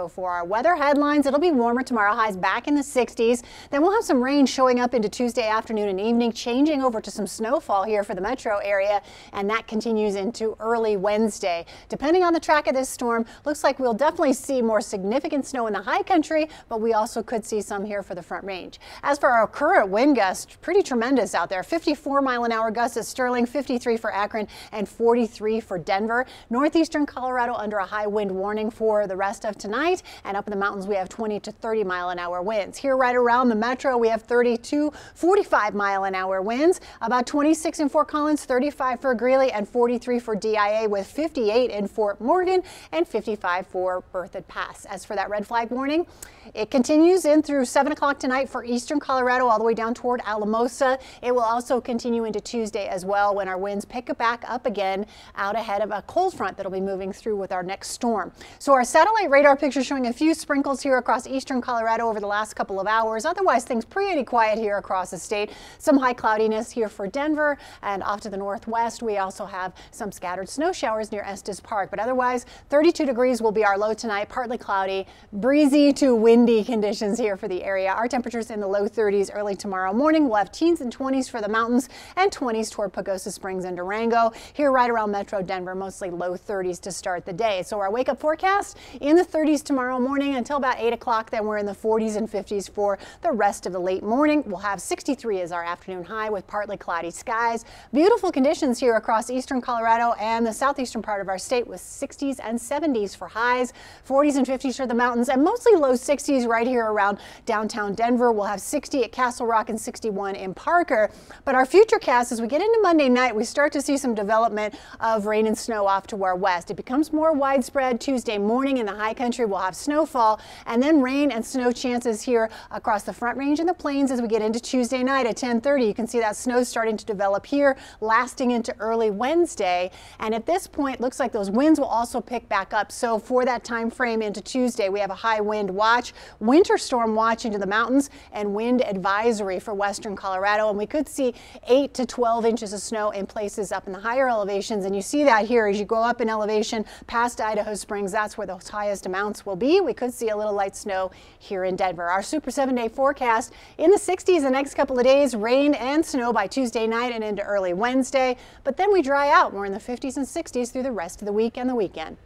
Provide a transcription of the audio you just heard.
For our weather headlines, it'll be warmer tomorrow, highs back in the 60s. Then we'll have some rain showing up into Tuesday afternoon and evening, changing over to some snowfall here for the metro area, and that continues into early Wednesday. Depending on the track of this storm, looks like we'll definitely see more significant snow in the high country, but we also could see some here for the Front Range. As for our current wind gusts, pretty tremendous out there. 54-mile-an-hour gusts at Sterling, 53 for Akron, and 43 for Denver. Northeastern Colorado under a high wind warning for the rest of tonight. And up in the mountains, we have 20 to 30-mile-an-hour winds. Here right around the metro, we have 30 to 45-mile-an-hour winds. About 26 in Fort Collins, 35 for Greeley, and 43 for DIA, with 58 in Fort Morgan and 55 for Berthoud Pass. As for that red flag warning, it continues in through 7 o'clock tonight for eastern Colorado all the way down toward Alamosa. It will also continue into Tuesday as well, when our winds pick back up again out ahead of a cold front that'll be moving through with our next storm. So our satellite radar picture showing a few sprinkles here across eastern Colorado over the last couple of hours. Otherwise, things pretty quiet here across the state. Some high cloudiness here for Denver, and off to the northwest, we also have some scattered snow showers near Estes Park. But otherwise, 32 degrees will be our low tonight, partly cloudy, breezy to windy conditions here for the area. Our temperatures in the low 30s early tomorrow morning. We'll have teens and 20s for the mountains and 20s toward Pagosa Springs and Durango. Here right around Metro Denver, mostly low 30s to start the day. So our wake up forecast in the 30s tomorrow morning until about 8 o'clock. Then we're in the 40s and 50s for the rest of the late morning. We'll have 63 as our afternoon high with partly cloudy skies. Beautiful conditions here across eastern Colorado and the southeastern part of our state, with 60s and 70s for highs, 40s and 50s for the mountains, and mostly low 60s right here around downtown Denver. We'll have 60 at Castle Rock and 61 in Parker. But our futurecast, as we get into Monday night, we start to see some development of rain and snow off to our west. It becomes more widespread Tuesday morning in the high country. We'll have snowfall and then rain and snow chances here across the Front Range and the plains as we get into Tuesday night at 10:30. You can see that snow starting to develop here, lasting into early Wednesday. And at this point, looks like those winds will also pick back up. So for that time frame into Tuesday, we have a high wind watch, winter storm watch into the mountains, and wind advisory for western Colorado. And we could see 8 to 12 inches of snow in places up in the higher elevations. And you see that here as you go up in elevation past Idaho Springs. That's where those highest amounts will be. We could see a little light snow here in Denver. Our Super 7-day forecast in the 60s the next couple of days, rain and snow by Tuesday night and into early Wednesday. But then we dry out. We're in the 50s and 60s through the rest of the week and the weekend.